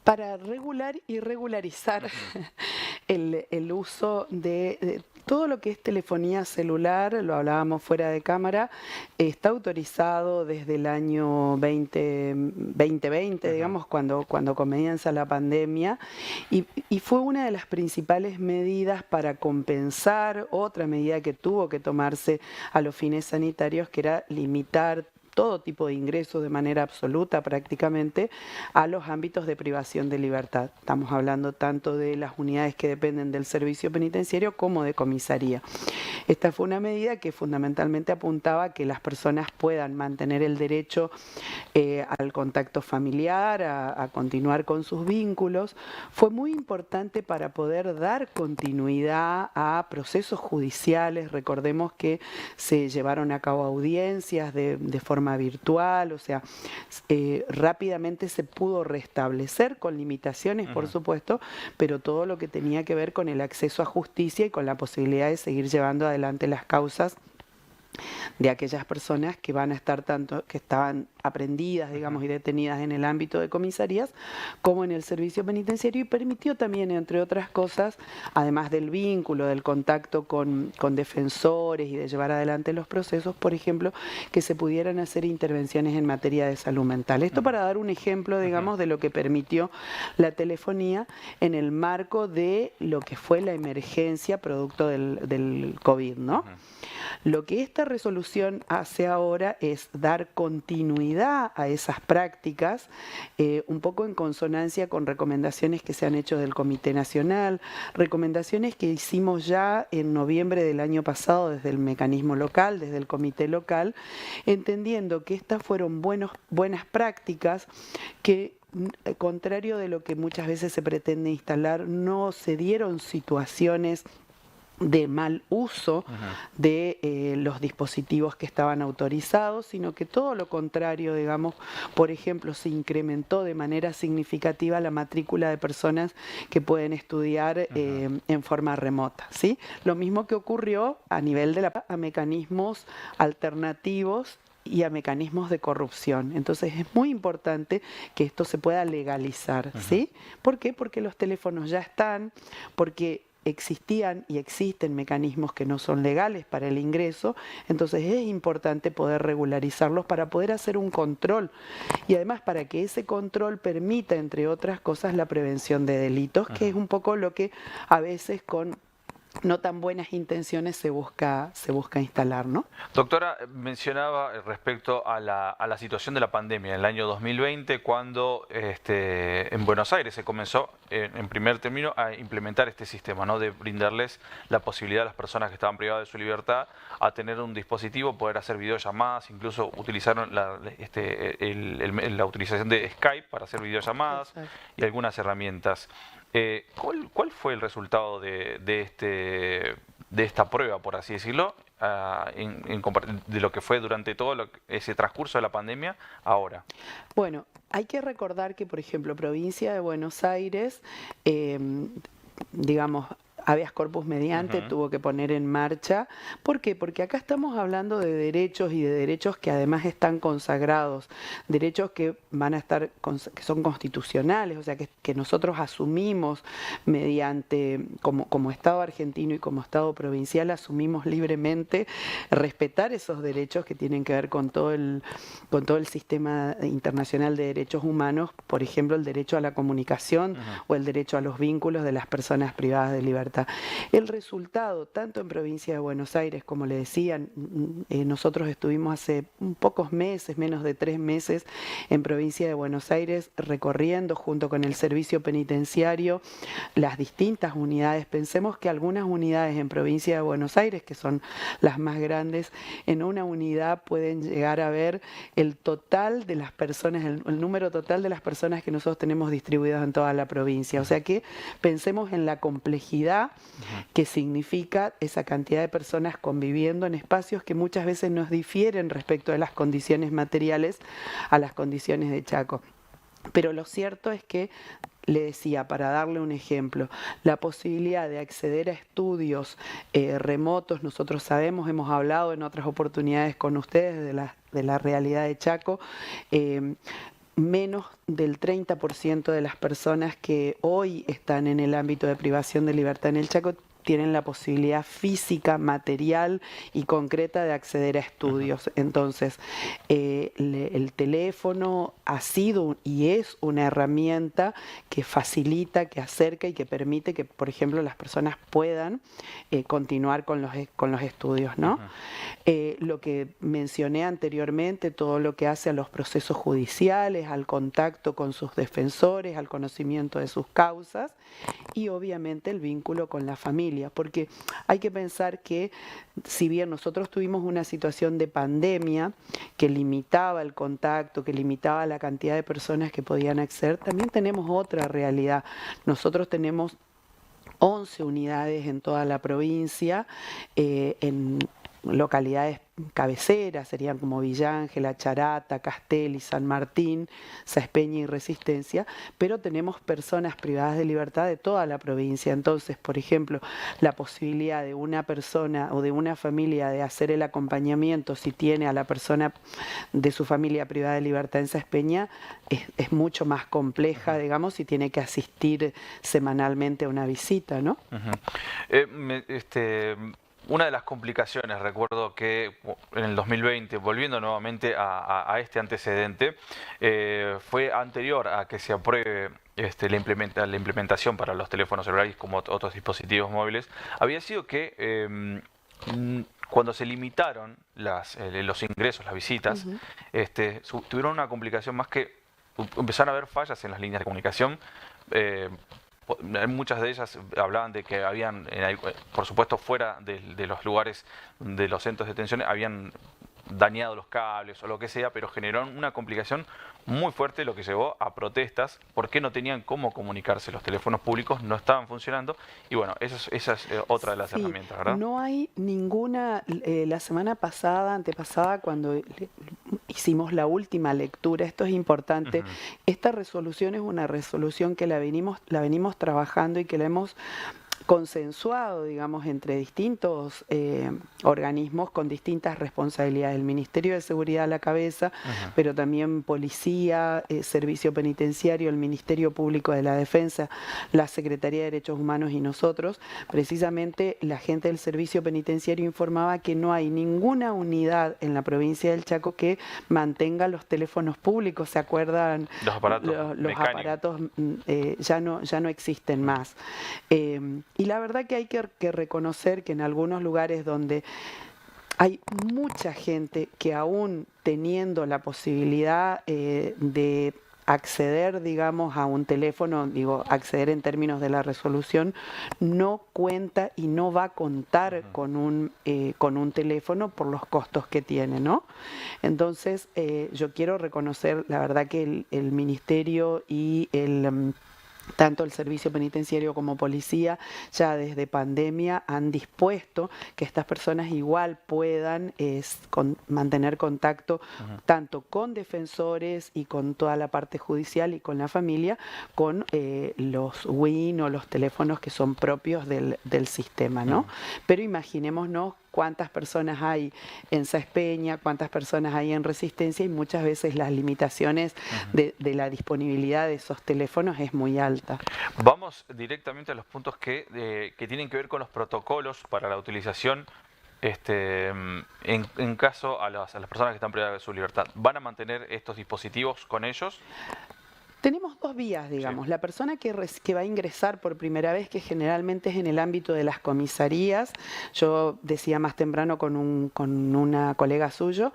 para regular y regularizar el uso de todo lo que es telefonía celular, lo hablábamos fuera de cámara, está autorizado desde el año 2020, digamos, cuando comienza la pandemia, y fue una de las principales medidas para compensar otra medida que tuvo que tomarse a los fines sanitarios, que era limitar todo tipo de ingresos de manera absoluta prácticamente a los ámbitos de privación de libertad. Estamos hablando tanto de las unidades que dependen del servicio penitenciario como de comisaría. Esta fue una medida que fundamentalmente apuntaba a que las personas puedan mantener el derecho al contacto familiar, a continuar con sus vínculos. Fue muy importante para poder dar continuidad a procesos judiciales. Recordemos que se llevaron a cabo audiencias de forma virtual, o sea, rápidamente se pudo restablecer con limitaciones, por supuesto, pero todo lo que tenía que ver con el acceso a justicia y con la posibilidad de seguir llevando adelante las causas de aquellas personas que van a estar que estaban aprendidas, digamos, y detenidas en el ámbito de comisarías, como en el servicio penitenciario, y permitió también, entre otras cosas, además del vínculo, del contacto con defensores y de llevar adelante los procesos, por ejemplo, que se pudieran hacer intervenciones en materia de salud mental. Esto para dar un ejemplo, digamos, de lo que permitió la telefonía en el marco de lo que fue la emergencia producto del COVID, ¿no? Lo que esta resolución hace ahora es dar continuidad a esas prácticas, un poco en consonancia con recomendaciones que se han hecho del Comité Nacional, recomendaciones que hicimos ya en noviembre del año pasado desde el mecanismo local, desde el Comité Local, entendiendo que estas fueron buenas prácticas que, contrario de lo que muchas veces se pretende instalar, no se dieron situaciones de mal uso de los dispositivos que estaban autorizados, sino que todo lo contrario, digamos, por ejemplo, se incrementó de manera significativa la matrícula de personas que pueden estudiar en forma remota, ¿sí? Lo mismo que ocurrió a nivel de a mecanismos alternativos y a mecanismos de corrupción. Entonces es muy importante que esto se pueda legalizar, ¿sí? ¿Por qué? Porque los teléfonos ya están, porque existían y existen mecanismos que no son legales para el ingreso, entonces es importante poder regularizarlos para poder hacer un control y además para que ese control permita, entre otras cosas, la prevención de delitos, que es un poco lo que a veces con no tan buenas intenciones se busca instalar, ¿no? Doctora, mencionaba respecto a la situación de la pandemia en el año 2020, cuando en Buenos Aires se comenzó, en primer término, a implementar este sistema, ¿no? De brindarles la posibilidad a las personas que estaban privadas de su libertad a tener un dispositivo, poder hacer videollamadas, incluso utilizaron la utilización de Skype para hacer videollamadas. Exacto. Y algunas herramientas. ¿Cuál fue el resultado de esta prueba, por así decirlo, de lo que fue durante todo ese transcurso de la pandemia ahora? Bueno, hay que recordar que, por ejemplo, provincia de Buenos Aires, digamos, habeas corpus mediante, tuvo que poner en marcha. ¿Por qué? Porque acá estamos hablando de derechos y de derechos que además están consagrados, derechos que van a estar, que son constitucionales, o sea, que nosotros asumimos mediante, como Estado argentino y como Estado provincial, asumimos libremente respetar esos derechos que tienen que ver con todo el sistema internacional de derechos humanos, por ejemplo, el derecho a la comunicación o el derecho a los vínculos de las personas privadas de libertad. El resultado, tanto en provincia de Buenos Aires, como le decían, nosotros estuvimos hace pocos meses, menos de 3 meses, en provincia de Buenos Aires, recorriendo junto con el servicio penitenciario las distintas unidades. Pensemos que algunas unidades en provincia de Buenos Aires, que son las más grandes, en una unidad pueden llegar a ver el total de las personas, el número total de las personas que nosotros tenemos distribuidas en toda la provincia. O sea que pensemos en la complejidad que significa esa cantidad de personas conviviendo en espacios que muchas veces nos difieren respecto de las condiciones materiales a las condiciones de Chaco. Pero lo cierto es que, le decía, para darle un ejemplo, la posibilidad de acceder a estudios remotos, nosotros sabemos, hemos hablado en otras oportunidades con ustedes de la realidad de Chaco, menos del 30% de las personas que hoy están en el ámbito de privación de libertad en el Chaco tienen la posibilidad física, material y concreta de acceder a estudios. Entonces, el teléfono ha sido y es una herramienta que facilita, que acerca y que permite que, por ejemplo, las personas puedan continuar con los estudios, ¿no? Lo que mencioné anteriormente, todo lo que hace a los procesos judiciales, al contacto con sus defensores, al conocimiento de sus causas y obviamente el vínculo con la familia, porque hay que pensar que si bien nosotros tuvimos una situación de pandemia que limitaba el contacto, que limitaba la cantidad de personas que podían acceder, también tenemos otra realidad. Nosotros tenemos 11 unidades en toda la provincia, en localidades cabeceras, serían como Villa Ángela, Charata, Castelli, San Martín, Saespeña y Resistencia, pero tenemos personas privadas de libertad de toda la provincia. Entonces, por ejemplo, la posibilidad de una persona o de una familia de hacer el acompañamiento si tiene a la persona de su familia privada de libertad en Saespeña es mucho más compleja, digamos, si tiene que asistir semanalmente a una visita, ¿no? Una de las complicaciones, recuerdo que en el 2020, volviendo nuevamente a este antecedente, fue anterior a que se apruebe la implementación para los teléfonos celulares como otros dispositivos móviles, había sido que cuando se limitaron los ingresos, las visitas, tuvieron una complicación más que empezaron a haber fallas en las líneas de comunicación. Muchas de ellas hablaban de que habían, por supuesto fuera de los lugares de los centros de detención, habían dañado los cables o lo que sea, pero generaron una complicación muy fuerte, lo que llevó a protestas porque no tenían cómo comunicarse, los teléfonos públicos no estaban funcionando y bueno, esa es otra de las herramientas, ¿verdad? No hay ninguna, la semana pasada, antepasada, cuando hicimos la última lectura, esto es importante, esta resolución es una resolución que la venimos trabajando y que la hemos consensuado, digamos, entre distintos organismos con distintas responsabilidades. El Ministerio de Seguridad a la cabeza, pero también Policía, Servicio Penitenciario, el Ministerio Público de la Defensa, la Secretaría de Derechos Humanos y nosotros. Precisamente la gente del Servicio Penitenciario informaba que no hay ninguna unidad en la provincia del Chaco que mantenga los teléfonos públicos. ¿Se acuerdan? Los aparatos, los aparatos ya no existen más. Y la verdad que hay que reconocer que en algunos lugares donde hay mucha gente que aún teniendo la posibilidad de acceder, digamos, a un teléfono, digo, acceder en términos de la resolución, no cuenta y no va a contar con un teléfono por los costos que tiene, ¿no? Entonces, yo quiero reconocer, la verdad que el Ministerio y tanto el Servicio Penitenciario como Policía ya desde pandemia han dispuesto que estas personas igual puedan mantener contacto tanto con defensores y con toda la parte judicial y con la familia, con los WIN o los teléfonos que son propios del sistema, ¿no? Pero imaginémonos cuántas personas hay en Saespeña, cuántas personas hay en Resistencia y muchas veces las limitaciones de la disponibilidad de esos teléfonos es muy alta. Vamos directamente a los puntos que tienen que ver con los protocolos para la utilización en caso a las personas que están privadas de su libertad. ¿Van a mantener estos dispositivos con ellos? Tenemos dos vías, digamos. Sí. La persona que va a ingresar por primera vez, que generalmente es en el ámbito de las comisarías, yo decía más temprano con una colega suya,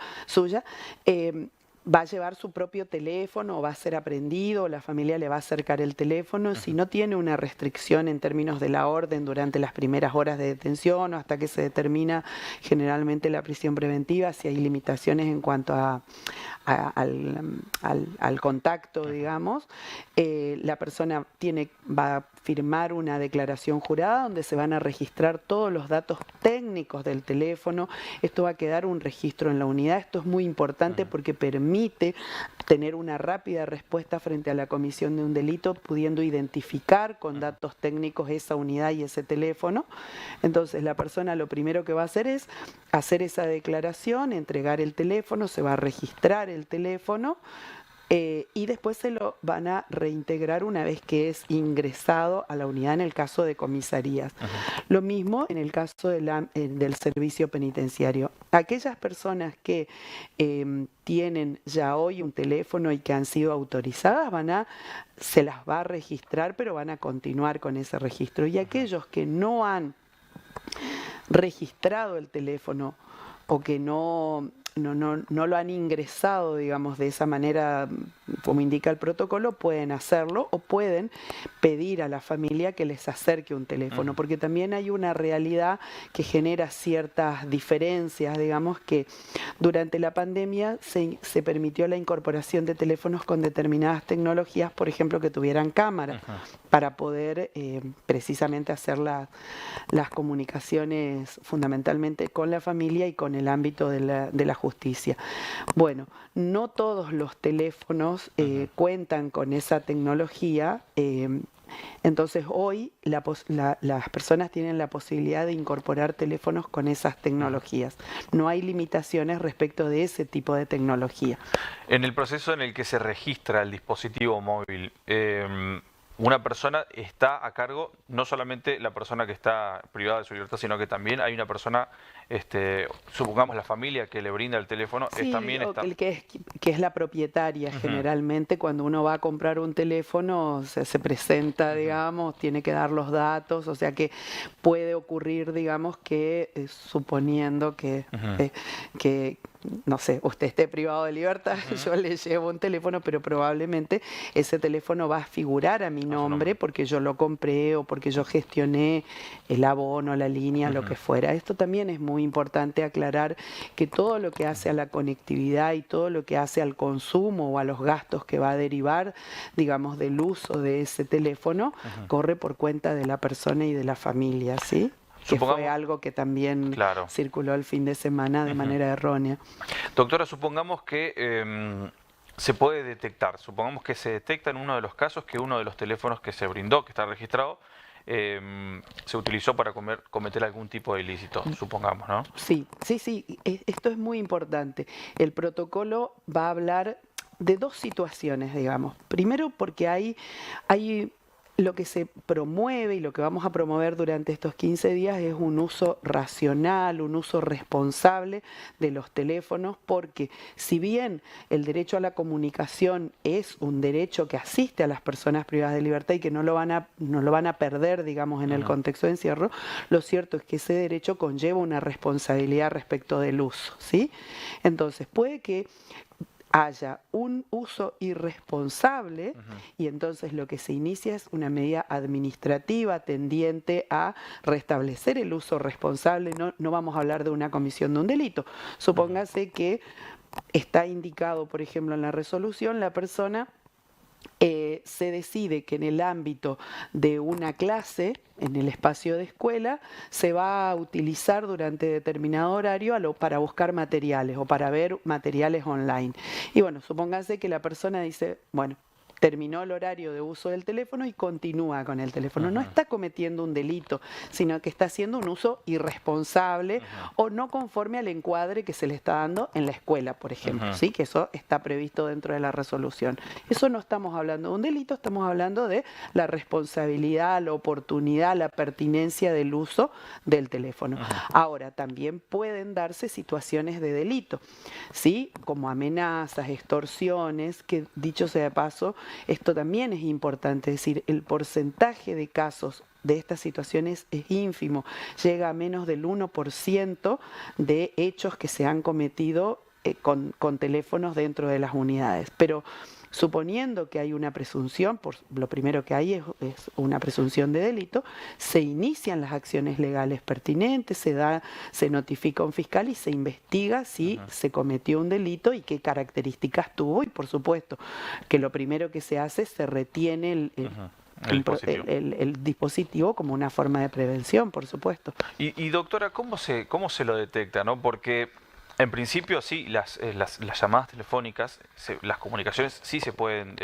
va a llevar su propio teléfono o va a ser aprendido, o la familia le va a acercar el teléfono. Si no tiene una restricción en términos de la orden durante las primeras horas de detención o hasta que se determina generalmente la prisión preventiva, si hay limitaciones en cuanto al contacto, digamos, la persona va a firmar una declaración jurada donde se van a registrar todos los datos técnicos del teléfono. Esto va a quedar un registro en la unidad. Esto es muy importante porque permite tener una rápida respuesta frente a la comisión de un delito, pudiendo identificar con datos técnicos esa unidad y ese teléfono. Entonces la persona lo primero que va a hacer es hacer esa declaración, entregar el teléfono, se va a registrar el teléfono, Y después se lo van a reintegrar una vez que es ingresado a la unidad en el caso de comisarías. Lo mismo en el caso del servicio penitenciario. Aquellas personas que tienen ya hoy un teléfono y que han sido autorizadas, se las va a registrar, pero van a continuar con ese registro. Y aquellos que no han registrado el teléfono o que no lo han ingresado, digamos, de esa manera como indica el protocolo, pueden hacerlo o pueden pedir a la familia que les acerque un teléfono, porque también hay una realidad que genera ciertas diferencias, digamos, que durante la pandemia se permitió la incorporación de teléfonos con determinadas tecnologías, por ejemplo, que tuvieran cámara, para poder precisamente hacer las comunicaciones fundamentalmente con la familia y con el ámbito de la justicia. Bueno, no todos los teléfonos cuentan con esa tecnología, entonces hoy las personas tienen la posibilidad de incorporar teléfonos con esas tecnologías. No hay limitaciones respecto de ese tipo de tecnología. En el proceso en el que se registra el dispositivo móvil, una persona está a cargo, no solamente la persona que está privada de su libertad, sino que también hay una persona, supongamos la familia que le brinda el teléfono, sí, también está... el que es la propietaria. Generalmente cuando uno va a comprar un teléfono se presenta, digamos, tiene que dar los datos, o sea que puede ocurrir, digamos, que suponiendo que no sé, usted esté privado de libertad, yo le llevo un teléfono, pero probablemente ese teléfono va a figurar a mi nombre porque yo lo compré o porque yo gestioné el abono, la línea, lo que fuera. Esto también es muy importante aclarar, que todo lo que hace a la conectividad y todo lo que hace al consumo o a los gastos que va a derivar, digamos, del uso de ese teléfono, corre por cuenta de la persona y de la familia, ¿sí? Que fue algo que también circuló el fin de semana de manera errónea. Doctora, supongamos que se puede detectar, supongamos que se detecta en uno de los casos que uno de los teléfonos que se brindó, que está registrado, se utilizó para cometer algún tipo de ilícito, supongamos, ¿no? Sí, esto es muy importante. El protocolo va a hablar de dos situaciones, digamos. Primero porque hay lo que se promueve y lo que vamos a promover durante estos 15 días es un uso racional, un uso responsable de los teléfonos, porque si bien el derecho a la comunicación es un derecho que asiste a las personas privadas de libertad y que no lo van a perder, digamos, en el contexto de encierro, lo cierto es que ese derecho conlleva una responsabilidad respecto del uso, ¿sí? Entonces, puede que haya un uso irresponsable y entonces lo que se inicia es una medida administrativa tendiente a restablecer el uso responsable. No vamos a hablar de una comisión de un delito. Supóngase que está indicado, por ejemplo, en la resolución, la persona se decide que en el ámbito de una clase, en el espacio de escuela, se va a utilizar durante determinado horario para buscar materiales o para ver materiales online. Y bueno, supóngase que la persona dice, bueno, terminó el horario de uso del teléfono y continúa con el teléfono. No está cometiendo un delito, sino que está haciendo un uso irresponsable o no conforme al encuadre que se le está dando en la escuela, por ejemplo, ¿sí? Que eso está previsto dentro de la resolución. Eso no estamos hablando de un delito, estamos hablando de la responsabilidad, la oportunidad, la pertinencia del uso del teléfono. Ahora, también pueden darse situaciones de delito, ¿sí? Como amenazas, extorsiones, que dicho sea de paso, esto también es importante, es decir, el porcentaje de casos de estas situaciones es ínfimo, llega a menos del 1% de hechos que se han cometido con teléfonos dentro de las unidades. Pero suponiendo que hay una presunción, lo primero que hay es una presunción de delito, se inician las acciones legales pertinentes, se notifica a un fiscal y se investiga si se cometió un delito y qué características tuvo, y por supuesto que lo primero que se hace es se retiene el dispositivo como una forma de prevención, por supuesto. Y doctora, ¿cómo se lo detecta, no? Porque en principio sí, las llamadas telefónicas, las comunicaciones sí se pueden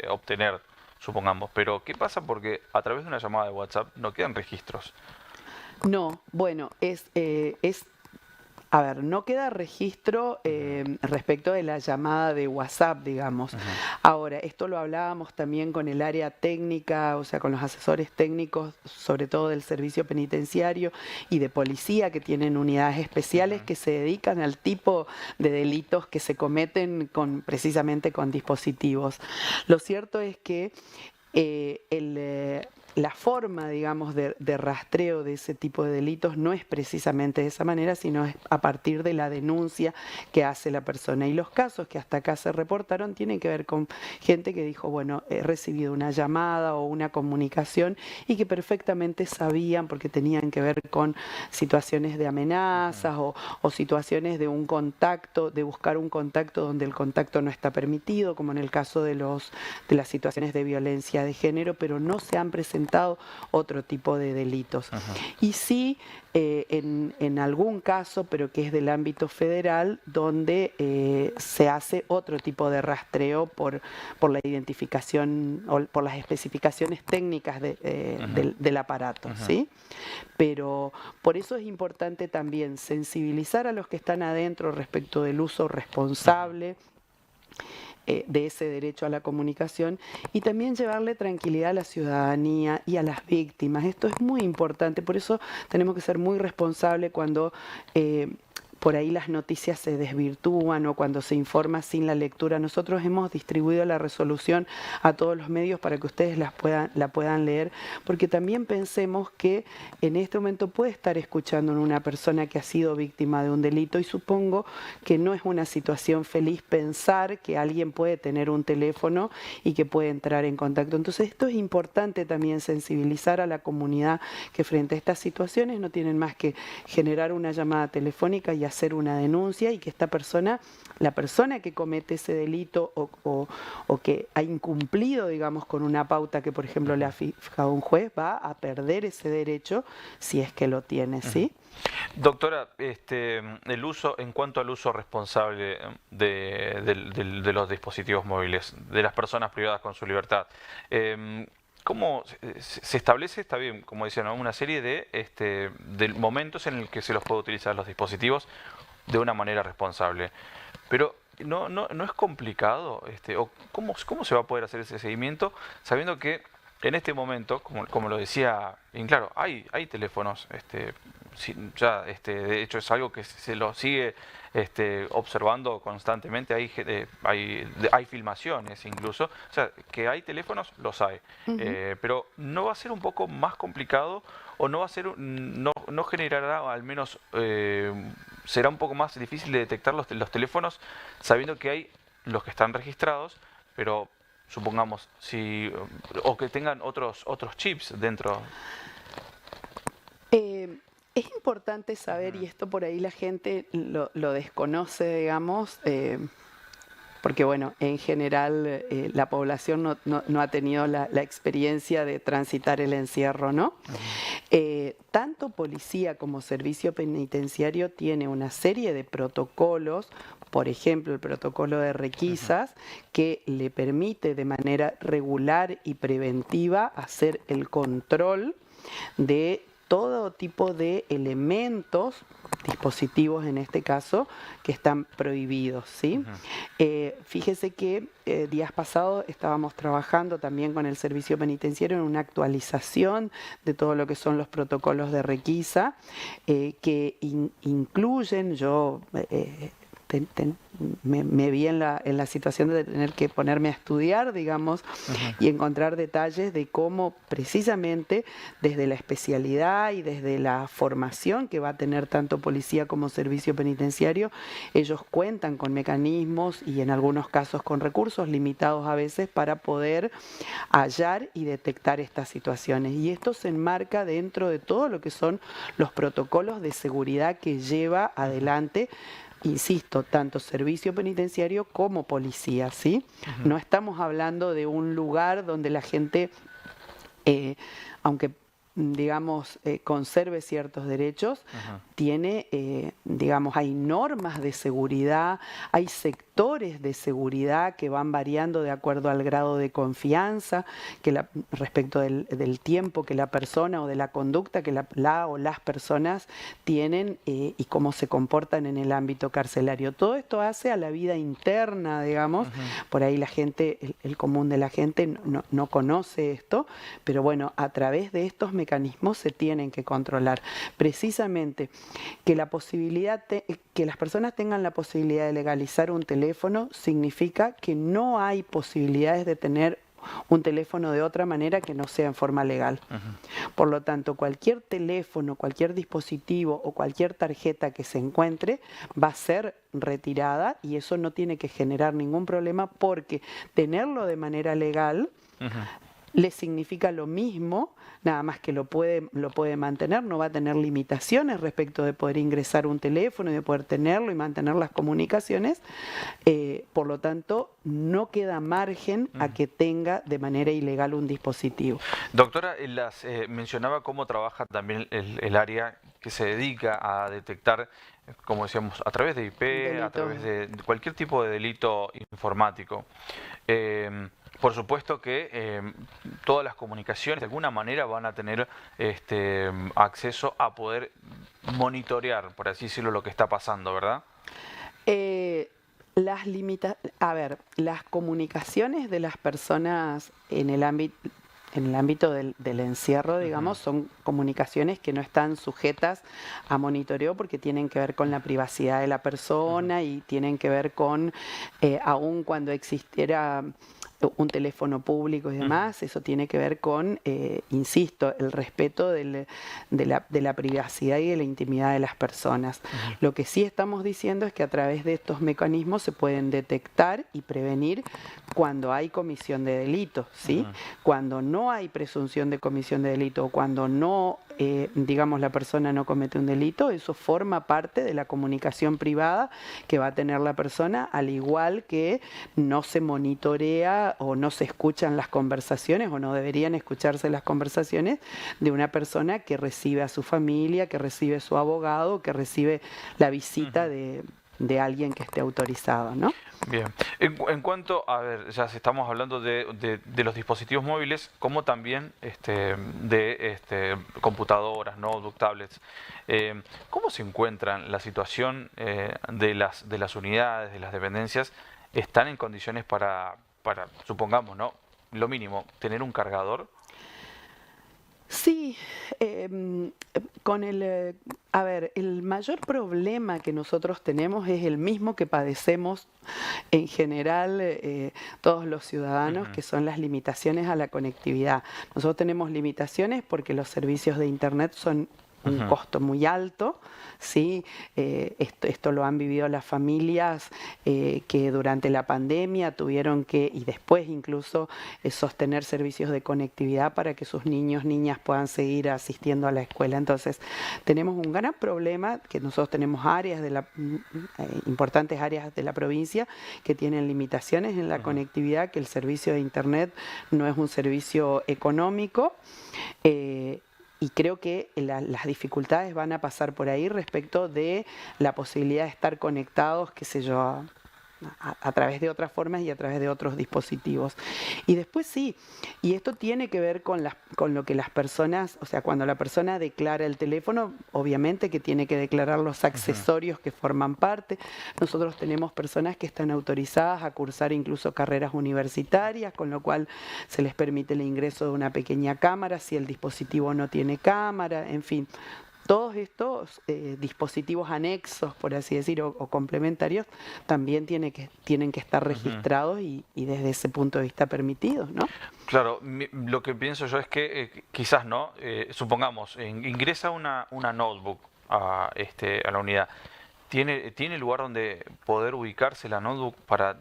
obtener, supongamos, pero ¿qué pasa? Porque a través de una llamada de WhatsApp no quedan registros. No, bueno, A ver, no queda registro respecto de la llamada de WhatsApp, digamos. Ahora, esto lo hablábamos también con el área técnica, o sea, con los asesores técnicos, sobre todo del servicio penitenciario y de policía, que tienen unidades especiales que se dedican al tipo de delitos que se cometen precisamente con dispositivos. Lo cierto es que la forma, digamos, de rastreo de ese tipo de delitos no es precisamente de esa manera, sino es a partir de la denuncia que hace la persona. Y los casos que hasta acá se reportaron tienen que ver con gente que dijo, bueno, he recibido una llamada o una comunicación y que perfectamente sabían, porque tenían que ver con situaciones de amenazas o situaciones de un contacto, de buscar un contacto donde el contacto no está permitido, como en el caso de las situaciones de violencia de género, pero no se han presentado otro tipo de delitos. Y sí, en algún caso, pero que es del ámbito federal, donde se hace otro tipo de rastreo por la identificación o por las especificaciones técnicas del aparato, ¿sí? Pero por eso es importante también sensibilizar a los que están adentro respecto del uso responsable de ese derecho a la comunicación y también llevarle tranquilidad a la ciudadanía y a las víctimas. Esto es muy importante, por eso tenemos que ser muy responsables cuando por ahí las noticias se desvirtúan o cuando se informa sin la lectura. Nosotros hemos distribuido la resolución a todos los medios para que ustedes la puedan leer, porque también pensemos que en este momento puede estar escuchando una persona que ha sido víctima de un delito y supongo que no es una situación feliz pensar que alguien puede tener un teléfono y que puede entrar en contacto. Entonces esto es importante también sensibilizar a la comunidad que frente a estas situaciones no tienen más que generar una llamada telefónica y hacer una denuncia y que esta persona, la persona que comete ese delito o que ha incumplido, digamos, con una pauta que, por ejemplo, le ha fijado un juez, va a perder ese derecho si es que lo tiene, ¿sí? Doctora, el uso, en cuanto al uso responsable de los dispositivos móviles, de las personas privadas con su libertad, ¿cómo se establece? Está bien, como decían, ¿no? Una serie de momentos en el que se los puede utilizar los dispositivos de una manera responsable. Pero no es complicado, o ¿cómo se va a poder hacer ese seguimiento sabiendo que en este momento, como lo decía, y claro, hay teléfonos, ya de hecho es algo que se lo sigue observando constantemente, hay filmaciones incluso, o sea, que hay teléfonos, los hay, pero ¿no va a ser un poco más complicado o no va a ser, no generará, al menos será un poco más difícil de detectar los teléfonos sabiendo que hay los que están registrados, pero supongamos, o que tengan otros chips dentro? Es importante saber, y esto por ahí la gente lo desconoce, digamos, porque bueno, en general la población no ha tenido la experiencia de transitar el encierro, ¿no? Tanto policía como servicio penitenciario tiene una serie de protocolos, por ejemplo, el protocolo de requisas, que le permite de manera regular y preventiva hacer el control de todo tipo de elementos, dispositivos en este caso, que están prohibidos, ¿sí? Fíjese que días pasados estábamos trabajando también con el servicio penitenciario en una actualización de todo lo que son los protocolos de requisa, que incluyen, me vi en la situación de tener que ponerme a estudiar, digamos, y encontrar detalles de cómo precisamente desde la especialidad y desde la formación que va a tener tanto policía como servicio penitenciario, ellos cuentan con mecanismos y en algunos casos con recursos limitados a veces para poder hallar y detectar estas situaciones. Y esto se enmarca dentro de todo lo que son los protocolos de seguridad que lleva adelante, insisto, tanto servicio penitenciario como policía, ¿sí? No estamos hablando de un lugar donde la gente, aunque digamos, conserve ciertos derechos, tiene, digamos, hay normas de seguridad, hay sectores factores de seguridad que van variando de acuerdo al grado de confianza respecto del tiempo que la persona o de la conducta que la o las personas tienen y cómo se comportan en el ámbito carcelario. Todo esto hace a la vida interna, digamos, por ahí la gente, el común de la gente no conoce esto, pero bueno, a través de estos mecanismos se tienen que controlar. Precisamente que que las personas tengan la posibilidad de legalizar un teléfono significa que no hay posibilidades de tener un teléfono de otra manera que no sea en forma legal. Por lo tanto, cualquier teléfono, cualquier dispositivo o cualquier tarjeta que se encuentre va a ser retirada y eso no tiene que generar ningún problema porque tenerlo de manera legal le significa lo mismo, nada más que lo puede mantener, no va a tener limitaciones respecto de poder ingresar un teléfono y de poder tenerlo y mantener las comunicaciones, por lo tanto no queda margen a que tenga de manera ilegal un dispositivo. Doctora, mencionaba cómo trabaja también el área que se dedica a detectar, como decíamos, a través de IP, a través de cualquier tipo de delito informático. Por supuesto que todas las comunicaciones de alguna manera van a tener acceso a poder monitorear, por así decirlo, lo que está pasando, ¿verdad? Las comunicaciones de las personas en el ámbito del encierro, digamos, son comunicaciones que no están sujetas a monitoreo porque tienen que ver con la privacidad de la persona y tienen que ver con, aun cuando existiera un teléfono público y demás, eso tiene que ver con, insisto, el respeto de la privacidad y de la intimidad de las personas. Lo que sí estamos diciendo es que a través de estos mecanismos se pueden detectar y prevenir cuando hay comisión de delito, ¿sí? Cuando no hay presunción de comisión de delito o cuando no, digamos, la persona no comete un delito, eso forma parte de la comunicación privada que va a tener la persona, al igual que no se monitorea o no se escuchan las conversaciones o no deberían escucharse las conversaciones de una persona que recibe a su familia, que recibe a su abogado, que recibe la visita de alguien que esté autorizado, ¿no? Bien. En cuanto, a ver, ya estamos hablando de los dispositivos móviles, como también de computadoras, notebook, tablets. ¿Cómo se encuentran la situación de las unidades, de las dependencias? ¿Están en condiciones para, supongamos, ¿no? Lo mínimo, tener un cargador? Sí, el mayor problema que nosotros tenemos es el mismo que padecemos en general todos los ciudadanos, que son las limitaciones a la conectividad. Nosotros tenemos limitaciones porque los servicios de Internet son un costo muy alto, ¿sí? Esto lo han vivido las familias que durante la pandemia tuvieron que, y después incluso, sostener servicios de conectividad para que sus niños, niñas puedan seguir asistiendo a la escuela. Entonces, tenemos un gran problema, que nosotros tenemos áreas importantes áreas de la provincia que tienen limitaciones en la conectividad, que el servicio de Internet no es un servicio económico, y creo que las dificultades van a pasar por ahí respecto de la posibilidad de estar conectados, qué sé yo, a través de otras formas y a través de otros dispositivos. Y después sí, y esto tiene que ver con lo que las personas, o sea, cuando la persona declara el teléfono, obviamente que tiene que declarar los accesorios que forman parte. Nosotros tenemos personas que están autorizadas a cursar incluso carreras universitarias, con lo cual se les permite el ingreso de una pequeña cámara si el dispositivo no tiene cámara, en fin. Todos estos dispositivos anexos, por así decir, o complementarios, también tienen que estar registrados y desde ese punto de vista permitidos, ¿no? Claro, lo que pienso yo es que quizás, ¿no? Supongamos, ingresa una notebook a la unidad. ¿Tiene lugar donde poder ubicarse la notebook para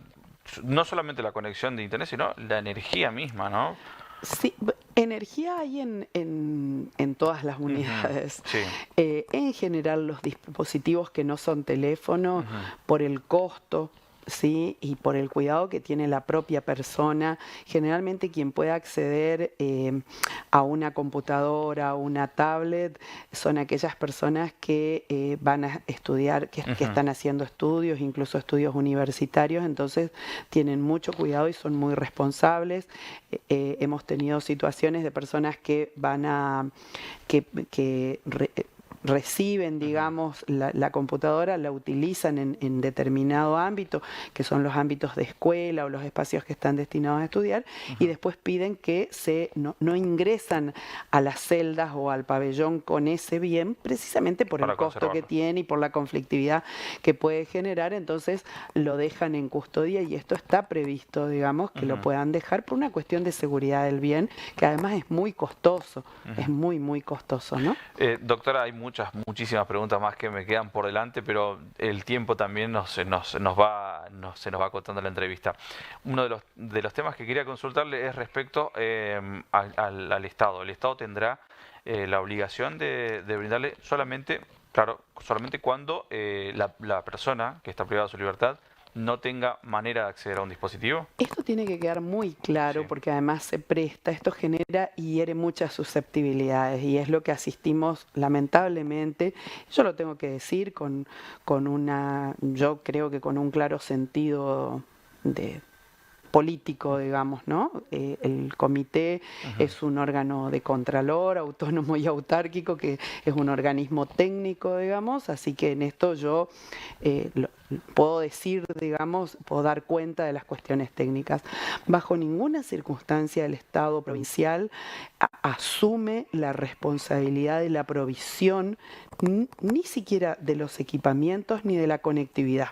no solamente la conexión de Internet, sino la energía misma, ¿no? Sí, energía hay en todas las unidades. Sí. En general los dispositivos que no son teléfono, por el costo, ¿sí? Y por el cuidado que tiene la propia persona. Generalmente quien puede acceder a una computadora, a una tablet, son aquellas personas que van a estudiar, que están haciendo estudios, incluso estudios universitarios, entonces tienen mucho cuidado y son muy responsables. Hemos tenido situaciones de personas que van a reciben, digamos, la computadora, la utilizan en determinado ámbito, que son los ámbitos de escuela o los espacios que están destinados a estudiar, y después piden que no ingresan a las celdas o al pabellón con ese bien, precisamente por el costo que tiene y por la conflictividad que puede generar, entonces lo dejan en custodia y esto está previsto, digamos, que lo puedan dejar por una cuestión de seguridad del bien, que además es muy costoso, es muy, muy costoso, ¿no? Doctora, hay muchísimas preguntas más que me quedan por delante, pero el tiempo también se nos va acotando la entrevista. Uno de los temas que quería consultarle es respecto al Estado. El Estado tendrá la obligación de brindarle solamente, claro, solamente cuando la persona que está privada de su libertad no tenga manera de acceder a un dispositivo. Esto tiene que quedar muy claro, Sí. porque además se presta, esto genera y hiere muchas susceptibilidades y es lo que asistimos lamentablemente, yo lo tengo que decir yo creo que con un claro sentido de político, digamos, ¿no? El comité es un órgano de contralor, autónomo y autárquico, que es un organismo técnico, digamos, así que en esto yo puedo decir, digamos, puedo dar cuenta de las cuestiones técnicas. Bajo ninguna circunstancia el Estado provincial asume la responsabilidad de la provisión, ni siquiera de los equipamientos ni de la conectividad.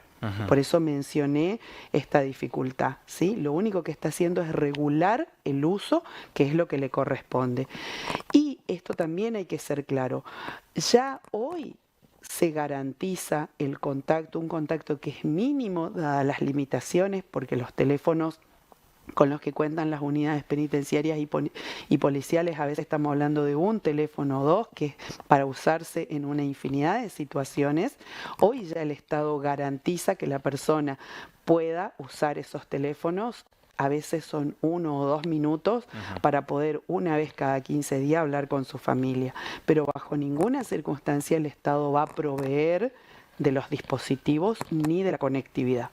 Por eso mencioné esta dificultad, ¿sí? Lo único que está haciendo es regular el uso, que es lo que le corresponde. Y esto también hay que ser claro. Ya hoy se garantiza el contacto, un contacto que es mínimo dadas las limitaciones, porque los teléfonos con los que cuentan las unidades penitenciarias y policiales, a veces estamos hablando de un teléfono o dos, que es para usarse en una infinidad de situaciones. Hoy ya el Estado garantiza que la persona pueda usar esos teléfonos, a veces son 1 o 2 minutos, para poder una vez cada 15 días hablar con su familia. Pero bajo ninguna circunstancia el Estado va a proveer de los dispositivos ni de la conectividad.